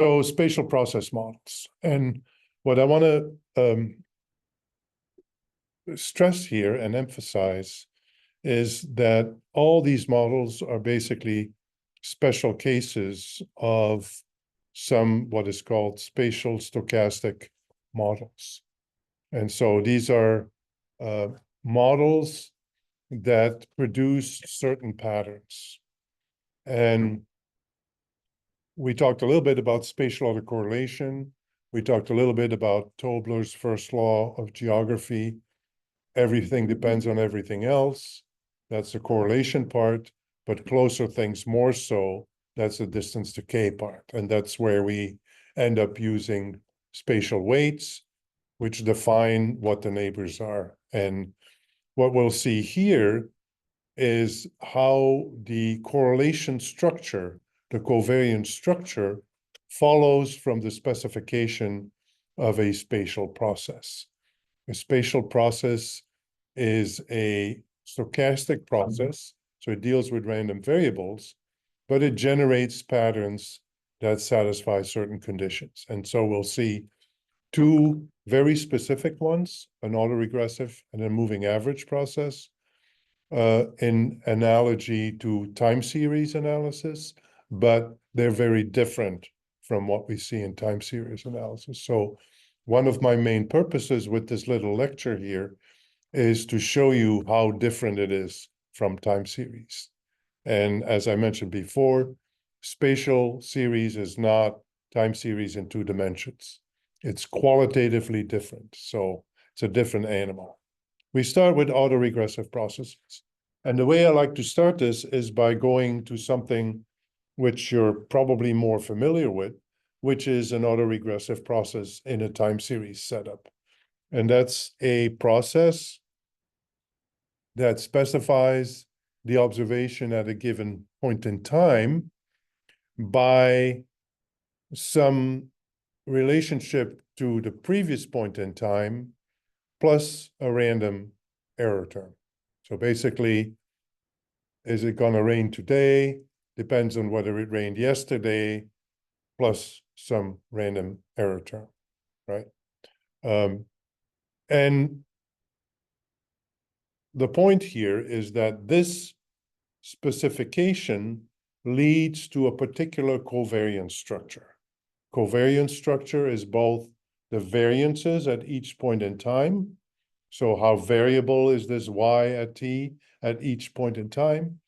So spatial process models. And what I want to stress here and emphasize is that all these models are basically special cases of some what is called spatial stochastic models. And so these are models that produce certain patterns. And we talked a little bit about spatial autocorrelation. We talked a little bit about Tobler's first law of geography. Everything depends on everything else. That's the correlation part, but closer things more so, that's the distance to K part. And that's where we end up using spatial weights, which define what the neighbors are. And what we'll see here is how the correlation structure, the covariance structure, follows from the specification of a spatial process. A spatial process is a stochastic process, so it deals with random variables, but it generates patterns that satisfy certain conditions. And so we'll see two very specific ones, an autoregressive and a moving average process, in analogy to time series analysis, but they're very different from what we see in time series analysis. So one of my main purposes with this little lecture here is to show you how different it is from time series. And as I mentioned before, spatial series is not time series in 2 dimensions. It's qualitatively different, so it's a different animal. We start with autoregressive processes. And the way I like to start this is by going to something which you're probably more familiar with, which is an autoregressive process in a time series setup. And that's a process that specifies the observation at a given point in time by some relationship to the previous point in time plus a random error term. So basically, is it going to rain today? Depends on whether it rained yesterday, plus some random error term, right? And the point here is that this specification leads to a particular covariance structure. Covariance structure is both the variances at each point in time. So how variable is this y at t at each point in time?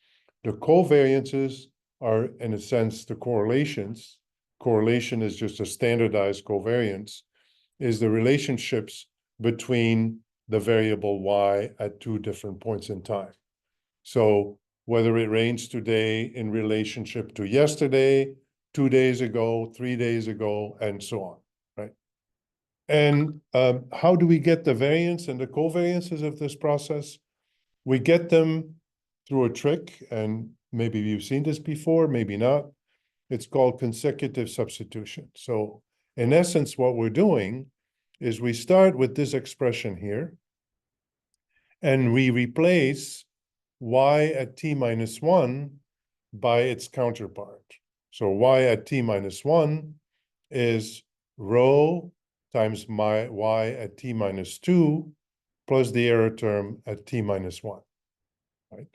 The covariances are, in a sense, the correlations. Correlation is just a standardized covariance, is the relationships between the variable y at 2 different points in time. So whether it rains today in relationship to yesterday, 2 days ago, 3 days ago, and so on, right? And how do we get the variance and the covariances of this process? We get them through a trick, and maybe you've seen this before, maybe not. It's called consecutive substitution. So in essence, what we're doing is we start with this expression here, and we replace y at t minus 1 by its counterpart. So y at t minus 1 is rho times my y at t minus 2 plus the error term at t minus 1, right?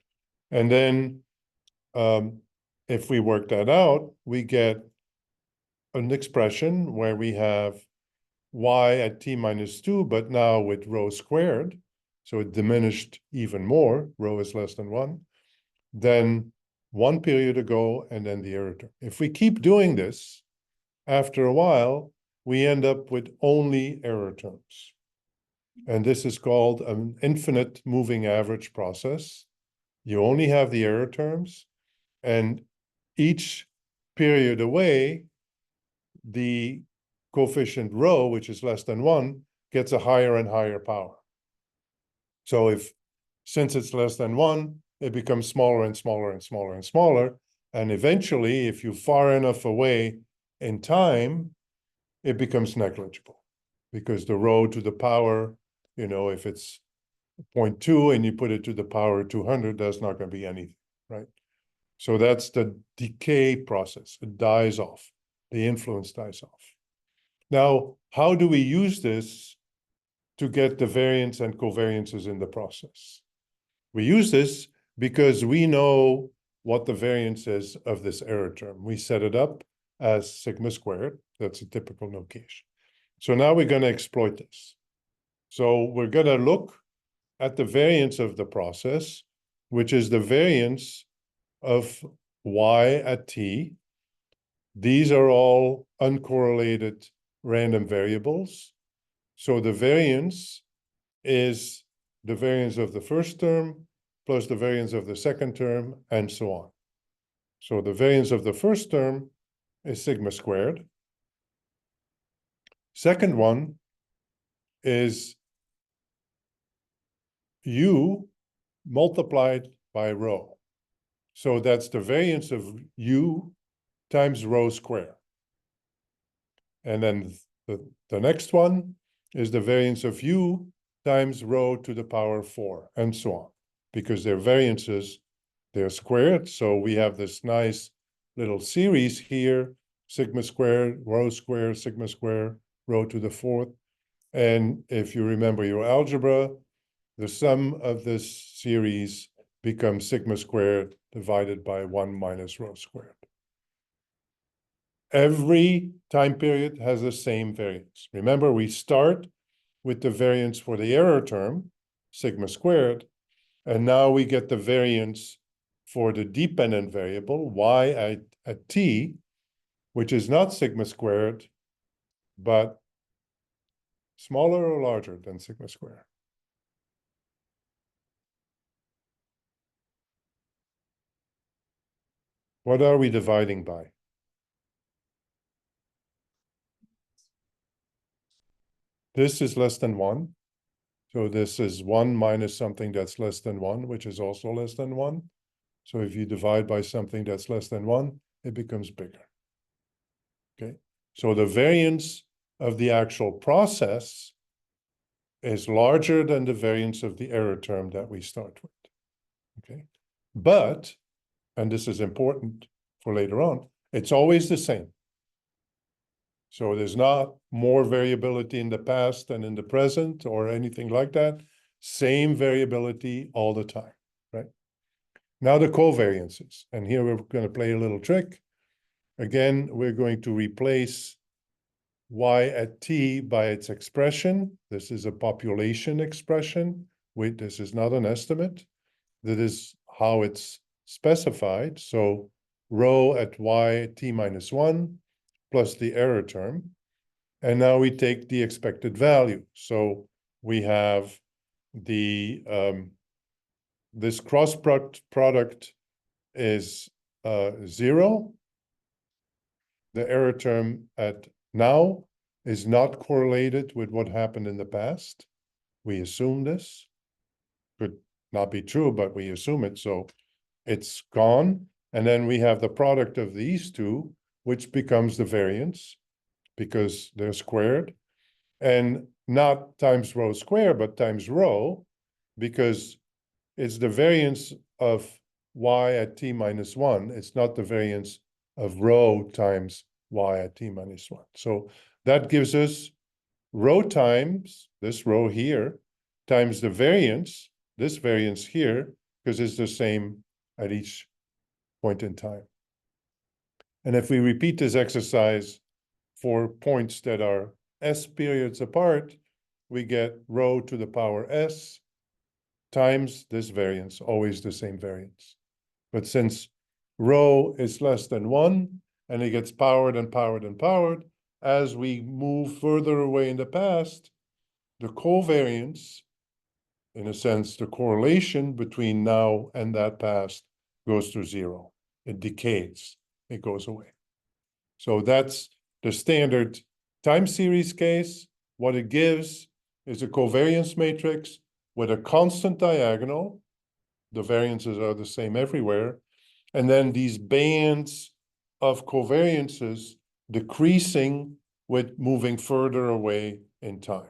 And then if we work that out, we get an expression where we have y at t minus 2, but now with rho squared, so it diminished even more, rho is less than 1, then 1 period ago, and then the error term. If we keep doing this, after a while, we end up with only error terms. And this is called an infinite moving average process. You only have the error terms, and each period away, the coefficient rho, which is less than 1, gets a higher and higher power. So since it's less than 1, it becomes smaller and smaller and smaller and smaller. And eventually, if you're far enough away in time, it becomes negligible, because the rho to the power, if it's 0.2 and you put it to the power 200, that's not going to be anything, right? So that's the decay process. It dies off. the influence dies off. Now, how do we use this to get the variance and covariances in the process? We use this because we know what the variance is of this error term. We set it up as sigma squared. That's a typical notation. So now we're going to exploit this. So we're going to look at the variance of the process, which is the variance of y at t. These are all uncorrelated random variables. So the variance is the variance of the first term plus the variance of the second term, and so on. So the variance of the first term is sigma squared. Second one is u multiplied by rho. So that's the variance of u times rho squared. And then the next one is the variance of u times rho to the power 4, and so on. Because they're variances, they're squared. So we have this nice little series here, sigma squared, rho squared, sigma squared, rho to the 4th. And if you remember your algebra, the sum of this series becomes sigma squared divided by 1 minus rho squared. Every time period has the same variance. Remember, we start with the variance for the error term, sigma squared, and now we get the variance for the dependent variable, y at t, which is not sigma squared, but smaller or larger than sigma squared. What are we dividing by? This is less than 1. So this is 1 minus something that's less than 1, which is also less than 1. So if you divide by something that's less than 1, it becomes bigger. Okay. So the variance of the actual process is larger than the variance of the error term that we start with. Okay. But, and this is important for later on, it's always the same. So there's not more variability in the past than in the present or anything like that. Same variability all the time, right? Now the covariances. And here we're going to play a little trick. Again, we're going to replace y at t by its expression. This is a population expression. Wait, this is not an estimate. That is how it's specified. So rho at y at t minus 1 plus the error term. And now we take the expected value. So we have the this cross product is 0. The error term at now is not correlated with what happened in the past. We assume this. Could not be true, but we assume it. So it's gone. And then we have the product of these two, which becomes the variance because they're squared. And not times rho squared, but times rho, because it's the variance of y at t minus 1. It's not the variance of rho times y at t minus 1. So that gives us rho times this rho here times the variance, this variance here, because it's the same at each point in time. And if we repeat this exercise for points that are s periods apart, we get rho to the power s times this variance, always the same variance. But since rho is less than 1, and it gets powered and powered and powered, as we move further away in the past, the covariance, in a sense, the correlation between now and that past goes to 0. It decays, it goes away. So that's the standard time series case. What it gives is a covariance matrix with a constant diagonal. The variances are the same everywhere. And then these bands of covariances decreasing with moving further away in time.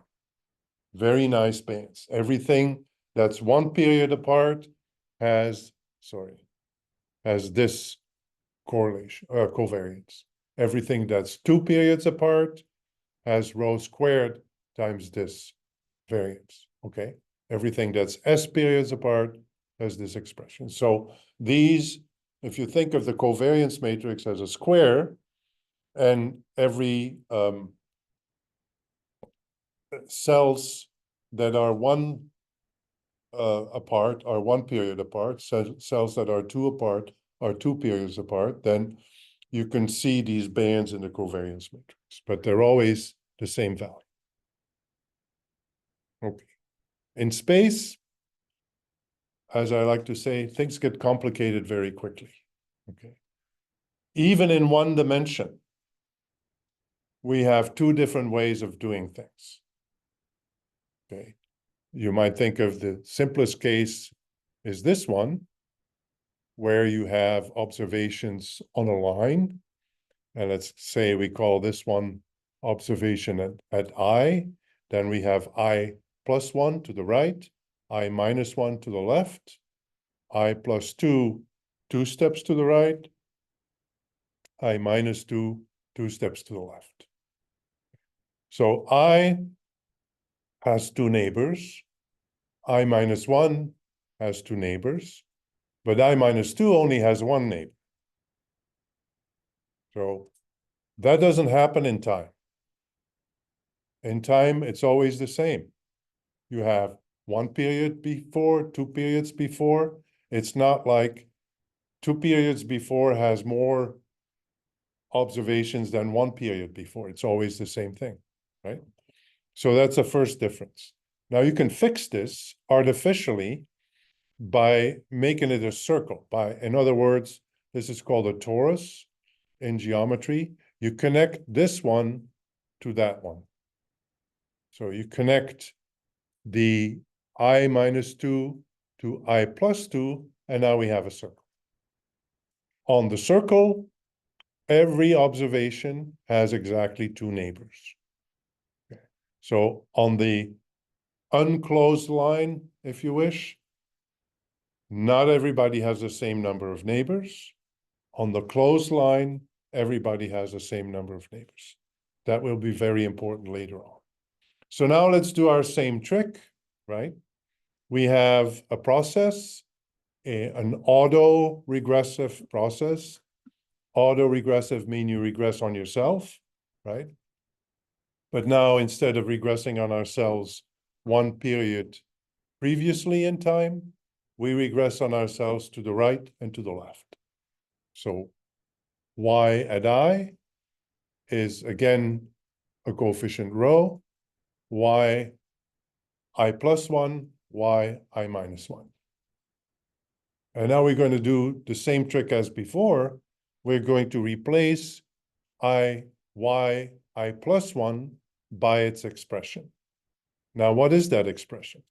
Very nice bands. Everything that's one period apart has this correlation, covariance. Everything that's 2 periods apart has rho squared times this variance, okay? Everything that's S periods apart has this expression. So these, if you think of the covariance matrix as a square, and every cells that are one apart are 1 period apart, cells that are 2 apart are 2 periods apart, then you can see these bands in the covariance matrix, but they're always the same value. Okay. In space, as I like to say, things get complicated very quickly. Okay. Even in one dimension, we have 2 different ways of doing things. Okay. You might think of the simplest case is this one, where you have observations on a line. And let's say we call this one observation at I. Then we have I plus 1 to the right, I minus 1 to the left, I plus 2, 2 steps to the right, I minus 2, 2 steps to the left. So I has 2 neighbors, I minus 1 has 2 neighbors, but I minus 2 only has 1 neighbor. So that doesn't happen in time. In time, it's always the same. You have 1 period before, 2 periods before. It's not like 2 periods before has more observations than 1 period before. It's always the same thing, right? So that's the first difference. Now you can fix this artificially by making it a circle. In other words, this is called a torus in geometry. You connect this one to that one. So you connect the I minus 2 to I plus 2, and now we have a circle. On the circle, every observation has exactly 2 neighbors. Okay. So on the unclosed line, if you wish, not everybody has the same number of neighbors. On the closed line, everybody has the same number of neighbors. That will be very important later on. So now let's do our same trick, right? We have a process, an auto-regressive process. Auto-regressive means you regress on yourself, right? But now instead of regressing on ourselves 1 period previously in time, we regress on ourselves to the right and to the left. So y at I is again a coefficient rho, y I plus 1, y I minus 1. And now we're going to do the same trick as before. We're going to replace y I plus 1 by its expression. Now, what is that expression?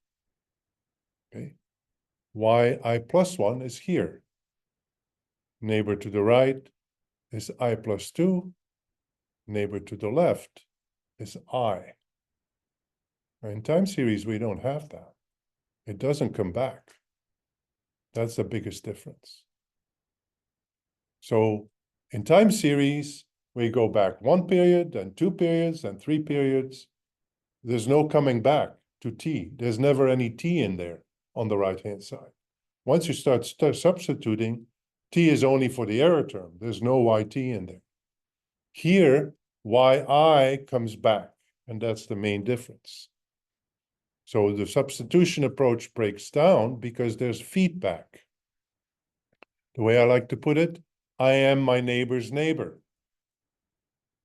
Okay. Y I plus 1 is here. Neighbor to the right is I plus 2. Neighbor to the left is I. In time series, we don't have that. It doesn't come back. That's the biggest difference. So in time series, we go back 1 period, then 2 periods, then 3 periods. There's no coming back to t. There's never any t in there on the right-hand side. Once you start substituting, t is only for the error term. There's no yt in there. Here, yi comes back, and that's the main difference. So the substitution approach breaks down because there's feedback. The way I like to put it, I am my neighbor's neighbor.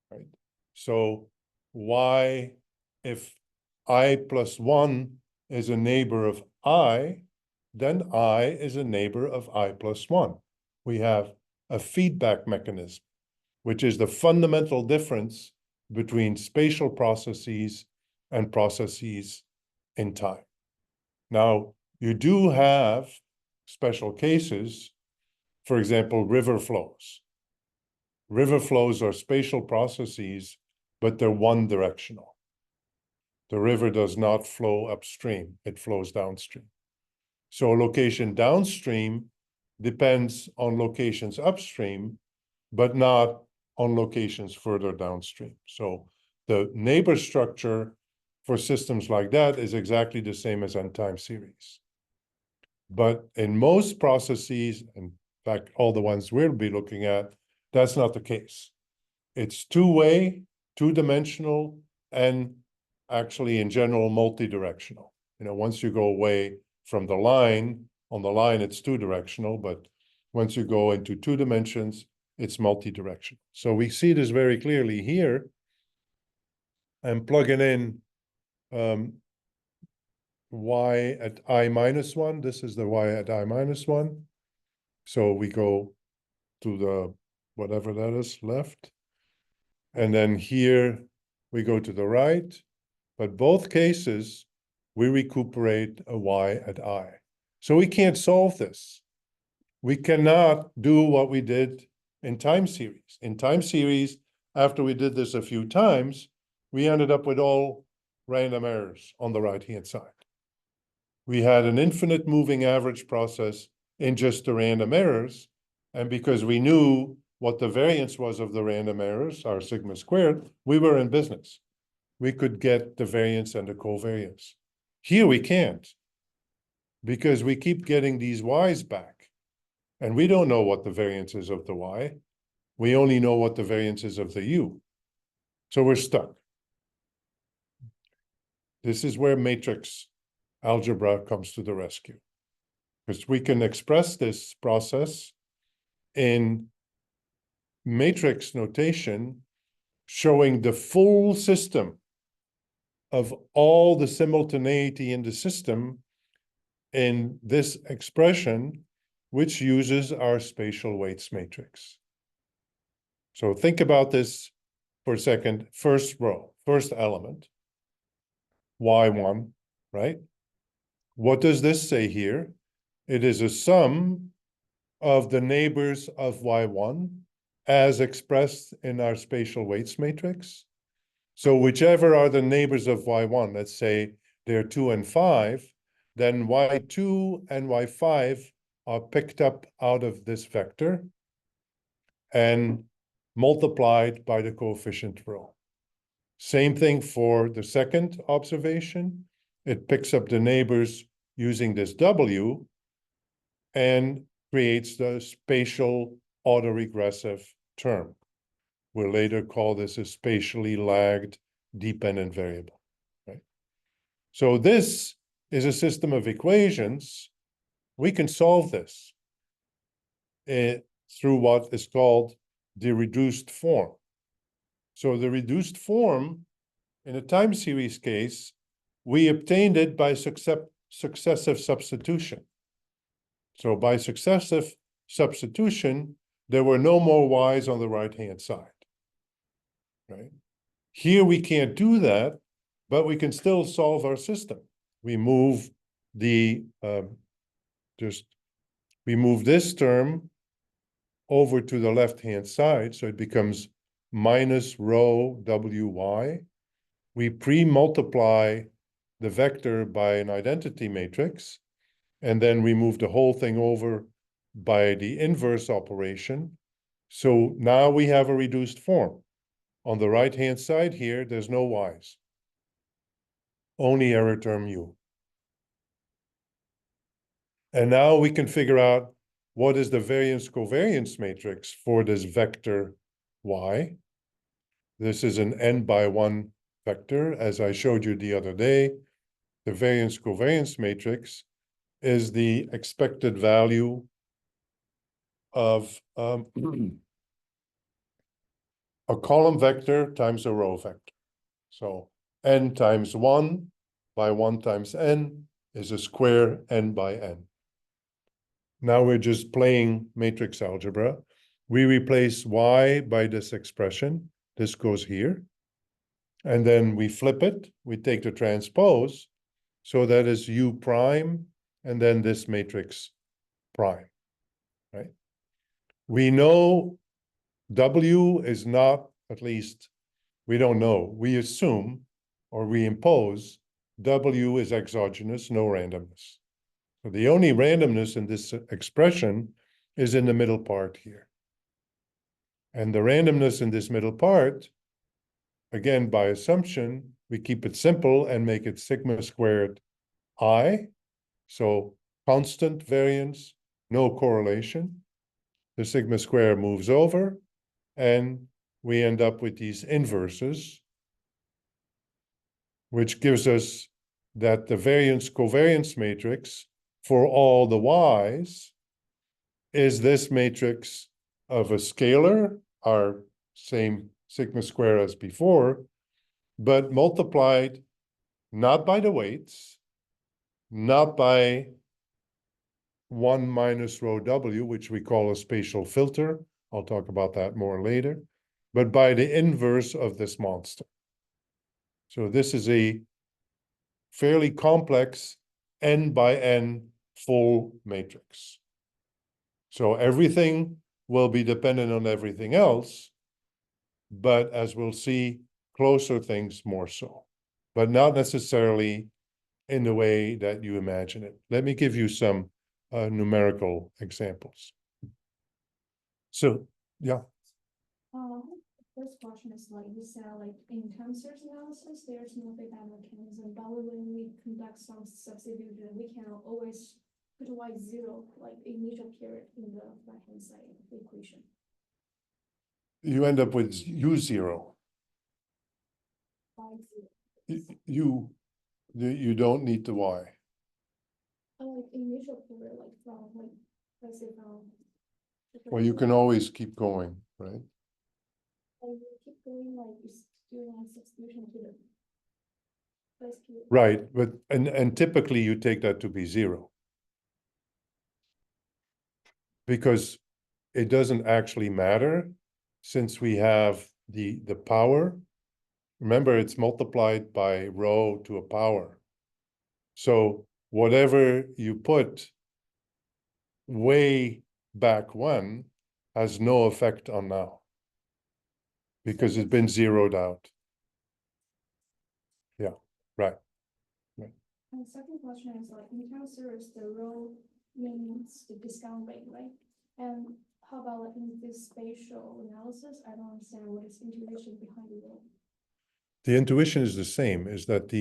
Right? So y, if I plus 1 is a neighbor of I, then I is a neighbor of I plus 1. We have a feedback mechanism, which is the fundamental difference between spatial processes and processes in time. Now, you do have special cases, for example, river flows. River flows are spatial processes, but they're one-directional. The river does not flow upstream, it flows downstream. So location downstream depends on locations upstream, but not on locations further downstream. So the neighbor structure for systems like that is exactly the same as on time series. But in most processes, in fact, all the ones we'll be looking at, that's not the case. It's two-way, two-dimensional, and actually in general, multi-directional. You know, once you go away from the line, on the line, it's two-directional, but once you go into two dimensions, it's multi-directional. So we see this very clearly here. I'm plugging in y at I minus 1. This is the y at I minus 1. So we go to the, whatever that is, left. And then here we go to the right. But both cases, we recuperate a y at I. So we can't solve this. We cannot do what we did in time series. In time series, after we did this a few times, we ended up with all random errors on the right-hand side. We had an infinite moving average process in just the random errors. And because we knew what the variance was of the random errors, our sigma squared, we were in business. We could get the variance and the covariance. Here we can't, because we keep getting these y's back. And we don't know what the variance is of the y. We only know what the variance is of the u. So we're stuck. This is where matrix algebra comes to the rescue, because we can express this process in matrix notation, showing the full system of all the simultaneity in the system in this expression, which uses our spatial weights matrix. So think about this for a second. First row, first element, y1, right? What does this say here? It is a sum of the neighbors of y1 as expressed in our spatial weights matrix. So whichever are the neighbors of y1, let's say they're 2 and 5, then y2 and y5 are picked up out of this vector and multiplied by the coefficient row. Same thing for the second observation. It picks up the neighbors using this W and creates the spatial autoregressive term. We'll later call this a spatially lagged dependent variable, right? So this is a system of equations. We can solve this through what is called the reduced form. So the reduced form, in a time series case, we obtained it by successive substitution. So by successive substitution, there were no more y's on the right-hand side, right? Here we can't do that, but we can still solve our system. We move the, we move this term over to the left-hand side, so it becomes minus rho wy. We pre-multiply the vector by an identity matrix, and then we move the whole thing over by the inverse operation. So now we have a reduced form. On the right-hand side here, there's no y's. Only error term u. And now we can figure out what is the variance covariance matrix for this vector y. This is an n by 1 vector, as I showed you the other day. The variance covariance matrix is the expected value of a column vector times a row vector. So n times 1 by 1 times n is a square n by n. Now we're just playing matrix algebra. We replace y by this expression. This goes here. And then we flip it. We take the transpose. So that is u prime, and then this matrix prime, right? We know W is not, at least we don't know. We assume, or we impose, W is exogenous, no randomness. So the only randomness in this expression is in the middle part here. And the randomness in this middle part, again, by assumption, we keep it simple and make it sigma squared I. So constant variance, no correlation. The sigma square moves over, and we end up with these inverses, which gives us that the variance covariance matrix for all the y's is this matrix of a scalar, our same sigma square as before, but multiplied not by the weights, not by 1 minus rho w, which we call a spatial filter. I'll talk about that more later, but by the inverse of this monster. So this is a fairly complex n by n full matrix. So everything will be dependent on everything else, but as we'll see, closer things more so, but not necessarily in the way that you imagine it. Let me give you some numerical examples. So, yeah. First question is like you said, like in time series analysis, there's no feedback mechanism, but when we conduct some substitution, we can always put y0, like initial period, in the right-hand side of the equation. You end up with u0. Y0. You don't need the y. Like initial period, like from like let's say from. Well, you can always keep going, right? Like you keep going, like you're doing like substitution to the first period. Right, but and typically you take that to be 0. Because it doesn't actually matter since we have the power. Remember, it's multiplied by rho to a power. So whatever you put way back when has no effect on now because it's been zeroed out. Yeah, right. And the second question is like in time series, the rho means the discount rate, right? And how about like in this spatial analysis? I don't understand what is intuition behind the rho. The intuition is the same, is that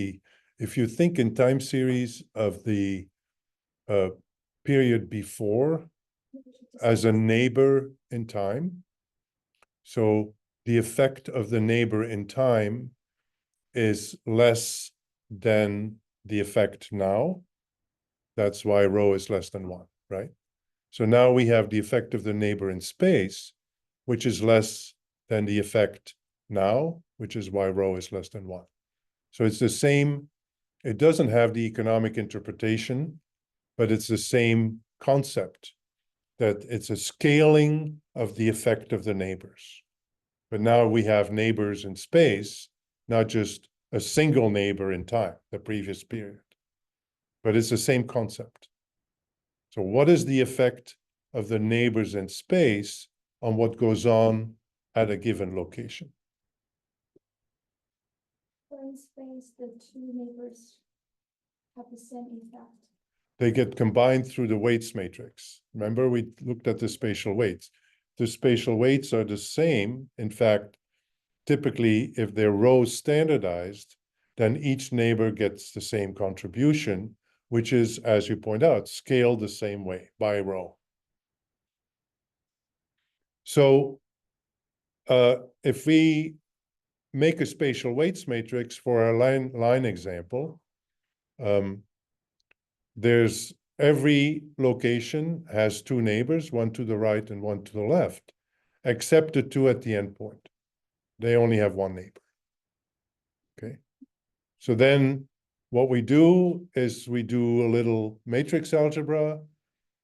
if you think in time series of the period before as a neighbor in time, so the effect of the neighbor in time is less than the effect now. That's why rho is less than 1, right? So now we have the effect of the neighbor in space, which is less than the effect now, which is why rho is less than 1. So it's the same. It doesn't have the economic interpretation, but it's the same concept, that it's a scaling of the effect of the neighbors. But now we have neighbors in space, not just a single neighbor in time, the previous period. But it's the same concept. So what is the effect of the neighbors in space on what goes on at a given location? In space, the two neighbors have the same effect. They get combined through the weights matrix. Remember, we looked at the spatial weights. The spatial weights are the same. In fact, typically, if they're row standardized, then each neighbor gets the same contribution, which is, as you point out, scaled the same way by row. So if we make a spatial weights matrix for our line example, there's every location has two neighbors, one to the right and one to the left, except the two at the endpoint. They only have one neighbor. Okay. So then what we do is we do a little matrix algebra.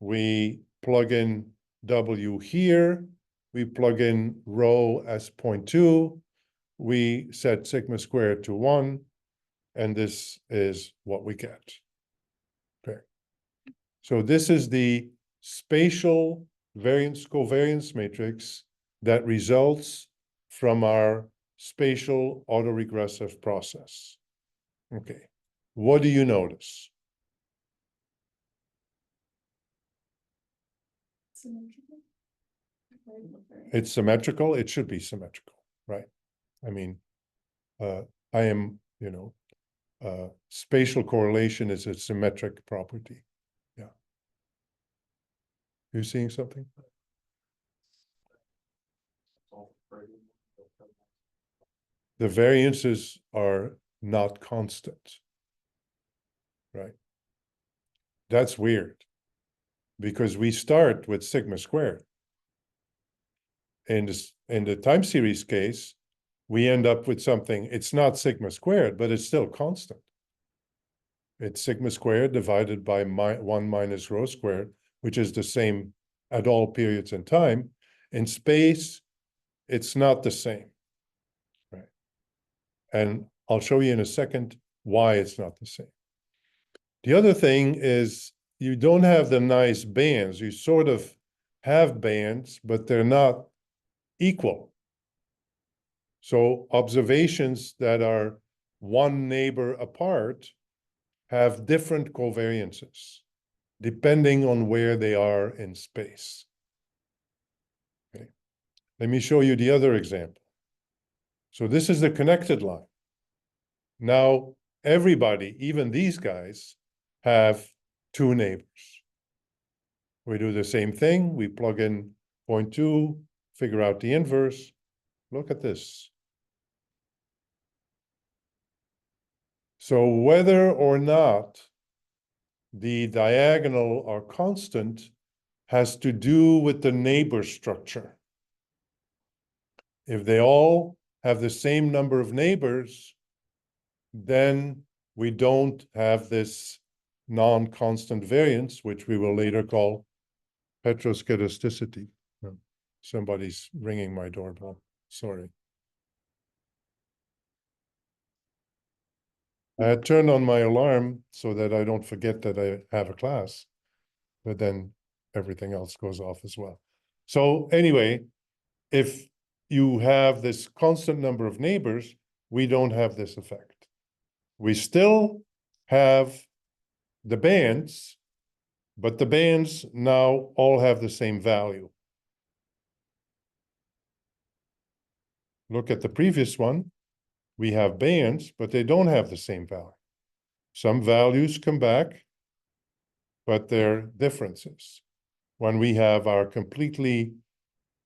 We plug in W here. We plug in rho as 0.2. We set sigma squared to 1. And this is what we get. Okay. So this is the spatial variance covariance matrix that results from our spatial autoregressive process. Okay, what do you notice? Symmetrical. It's symmetrical. It should be symmetrical, right? I mean, I am, spatial correlation is a symmetric property. Yeah. You seeing something? The variances are not constant, right? That's weird because we start with sigma squared. In the time series case, we end up with something, it's not sigma squared, but it's still constant. It's sigma squared divided by 1 minus rho squared, which is the same at all periods in time. In space, it's not the same, right? And I'll show you in a second why it's not the same. The other thing is you don't have the nice bands. You sort of have bands, but they're not equal. So observations that are one neighbor apart have different covariances depending on where they are in space. Okay. Let me show you the other example. So this is the connected line. Now, everybody, even these guys, have two neighbors. We do the same thing. We plug in 0.2, figure out the inverse. Look at this. So whether or not the diagonal are constant has to do with the neighbor structure. If they all have the same number of neighbors, then we don't have this non-constant variance, which we will later call heteroskedasticity. Somebody's ringing my doorbell. Sorry. I had turned on my alarm so that I don't forget that I have a class, but then everything else goes off as well. So anyway, if you have this constant number of neighbors, we don't have this effect. We still have the bands, but the bands now all have the same value. Look at the previous one. We have bands, but they don't have the same value. Some values come back, but they're differences. When we have our completely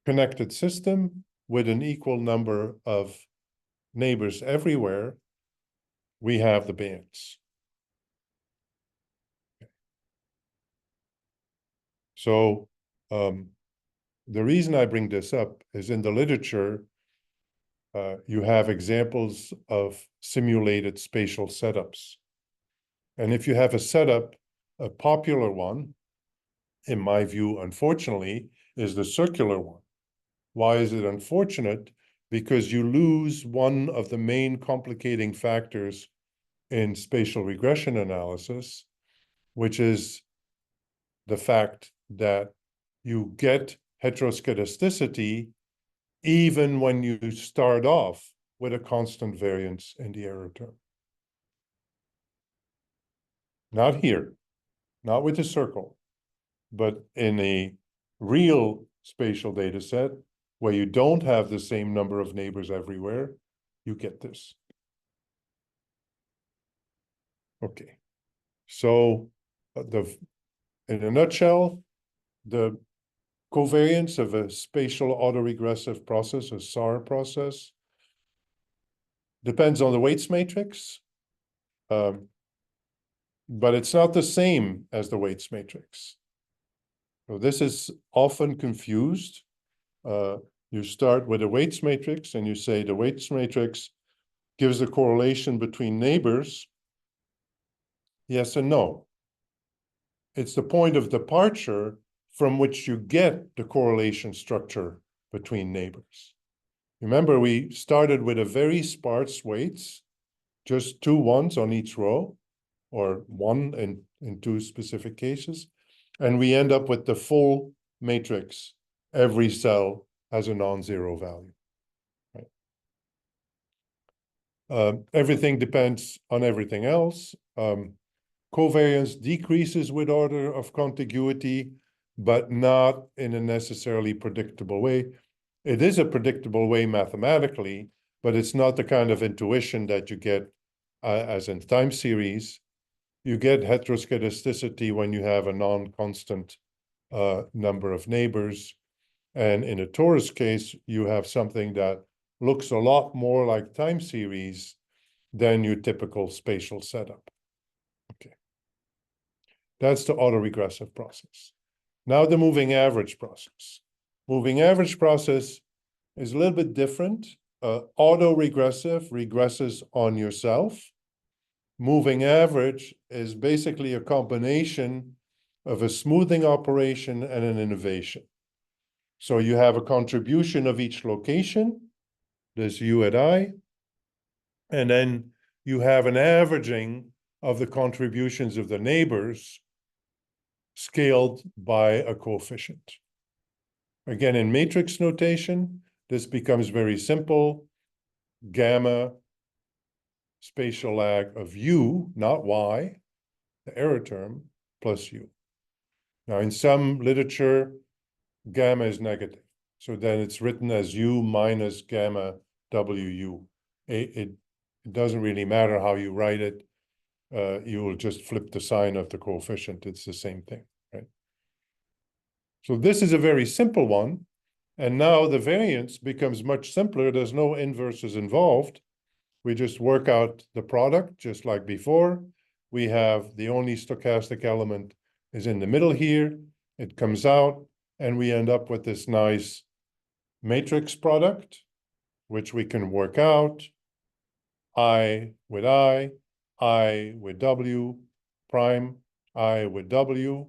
connected system with an equal number of neighbors everywhere, we have the bands. So the reason I bring this up is in the literature, you have examples of simulated spatial setups. And if you have a setup, a popular one, in my view, unfortunately, is the circular one. Why is it unfortunate? Because you lose one of the main complicating factors in spatial regression analysis, which is the fact that you get heteroskedasticity even when you start off with a constant variance in the error term. Not here, not with the circle, but in a real spatial data set where you don't have the same number of neighbors everywhere, you get this. Okay, so in a nutshell, the covariance of a spatial autoregressive process, a SAR process, depends on the weights matrix, but it's not the same as the weights matrix. So this is often confused. You start with a weights matrix and you say the weights matrix gives a correlation between neighbors. Yes and no. It's the point of departure from which you get the correlation structure between neighbors. Remember, we started with a very sparse weights, just 2 ones on each row, or 1 in 2 specific cases. And we end up with the full matrix. Every cell has a non-zero value. Right? Everything depends on everything else. Covariance decreases with order of contiguity, but not in a necessarily predictable way. It is a predictable way mathematically, but it's not the kind of intuition that you get as in time series. You get heteroscedasticity when you have a non-constant number of neighbors. And in a torus case, you have something that looks a lot more like time series than your typical spatial setup. Okay. That's the autoregressive process. Now the moving average process. Moving average process is a little bit different. Autoregressive regresses on yourself. Moving average is basically a combination of a smoothing operation and an innovation. So you have a contribution of each location, this U at I, and then you have an averaging of the contributions of the neighbors scaled by a coefficient. Again, in matrix notation, this becomes very simple. Gamma spatial lag of U, not Y, the error term, plus U. Now, in some literature, gamma is negative. So then it's written as U minus gamma WU. It doesn't really matter how you write it. You will just flip the sign of the coefficient. It's the same thing, right? So this is a very simple one. And now the variance becomes much simpler. There's no inverses involved. We just work out the product just like before. We have the only stochastic element is in the middle here. It comes out and we end up with this nice matrix product, which we can work out. I with W prime, I with W,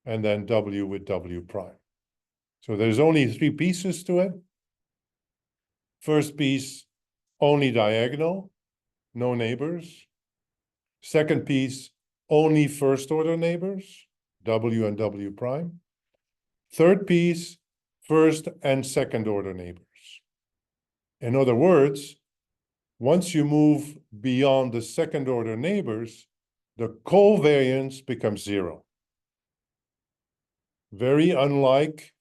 and then W with W prime. So there's only 3 pieces to it. First piece, only diagonal, no neighbors. Second piece, only first order neighbors, W and W prime. Third piece, first and second order neighbors. In other words, once you move beyond the second order neighbors, the covariance becomes 0. Very unlike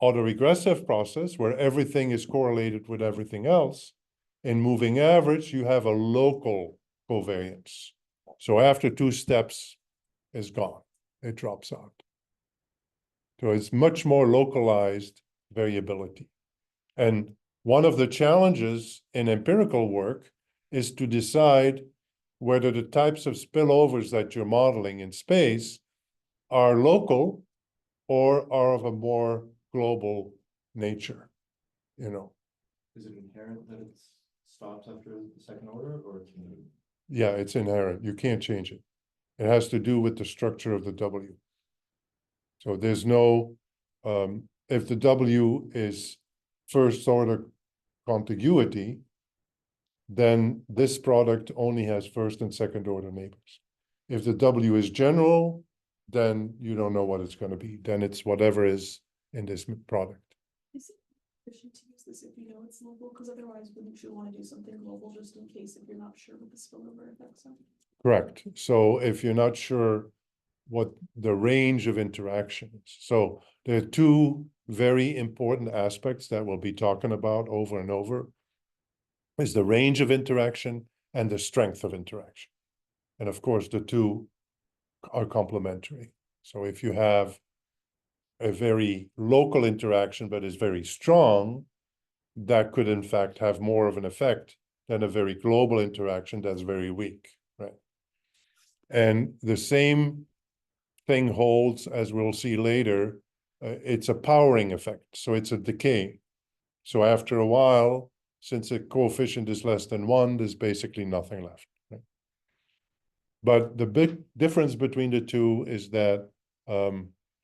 autoregressive process where everything is correlated with everything else. In moving average, you have a local covariance. So after 2 steps is gone, it drops out. So it's much more localized variability. And one of the challenges in empirical work is to decide whether the types of spillovers that you're modeling in space are local or are of a more global nature, you know. Is it inherent that it stops after the second order, or can you? Yeah, it's inherent. You can't change it. It has to do with the structure of the W. So there's no, if the W is first order contiguity, then this product only has first and second order neighbors. If the W is general, then you don't know what it's going to be. Then it's whatever is in this product. Is it efficient to use this if you know it's local? Because otherwise, wouldn't you want to do something global just in case if you're not sure what the spillover effects are? Correct. So if you're not sure what the range of interaction is. So there are 2 very important aspects that we'll be talking about over and over, is the range of interaction and the strength of interaction. And of course, the 2 are complementary. So if you have a very local interaction, but is very strong, that could in fact have more of an effect than a very global interaction that's very weak, right? And the same thing holds, as we'll see later, it's a powering effect. So it's a decay. So after a while, since a coefficient is less than 1, there's basically nothing left. Right? But the big difference between the 2 is that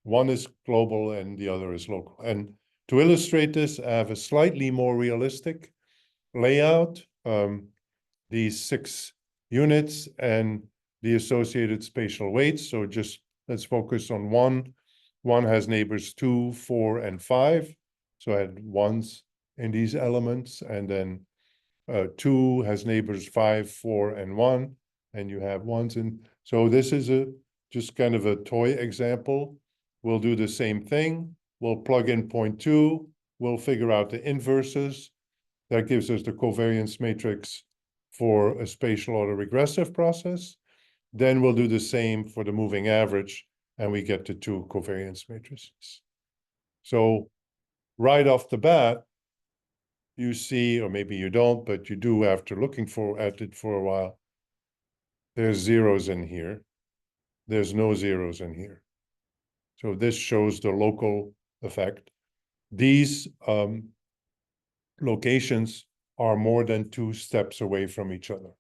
one is global and the other is local. And to illustrate this, I have a slightly more realistic layout. These 6 units and the associated spatial weights. So just let's focus on 1. 1 has neighbors 2, 4, and 5. So I had 1s in these elements. And then 2 has neighbors 5, 4, and 1. And you have 1s in. So this is just kind of a toy example we'll do the same thing. We'll plug in 0.2, we'll figure out the inverses. That gives us the covariance matrix for a spatial autoregressive process. Then we'll do the same for the moving average, and we get the two covariance matrices. So right off the bat, you see, or maybe you don't, but you do after looking at it for a while, there's zeros in here. There's no zeros in here. So this shows the local effect. These locations are more than 2 steps away from each other.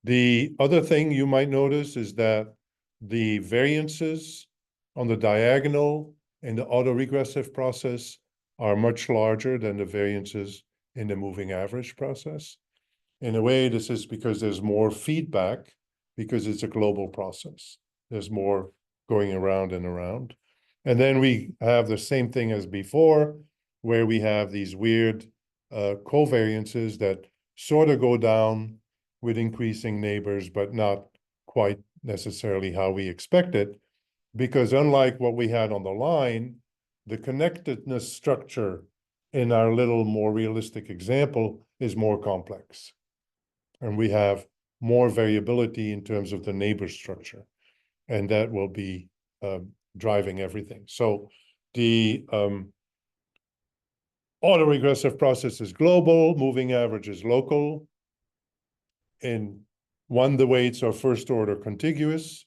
The other thing you might notice is that the variances on the diagonal in the autoregressive process are much larger than the variances in the moving average process. In a way, this is because there's more feedback, because it's a global process. There's more going around and around. And then we have the same thing as before, where we have these weird covariances that sort of go down with increasing neighbors, but not quite necessarily how we expect it. Because unlike what we had on the line, the connectedness structure in our little more realistic example is more complex. And we have more variability in terms of the neighbor structure. And that will be driving everything. So the autoregressive process is global, moving average is local. In one, the weights are first order contiguous.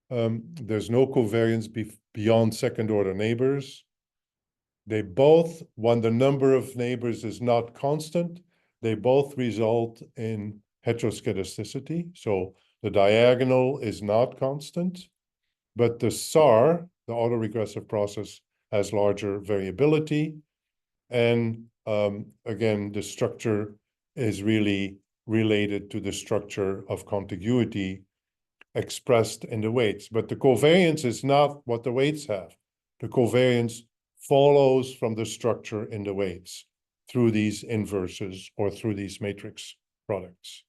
There's no covariance beyond second order neighbors. They both, when the number of neighbors is not constant, they both result in heteroscedasticity. So the diagonal is not constant, but the SAR, the autoregressive process, has larger variability. And again, the structure is really related to the structure of contiguity expressed in the weights. But the covariance is not what the weights have. The covariance follows from the structure in the weights through these inverses or through these matrix products.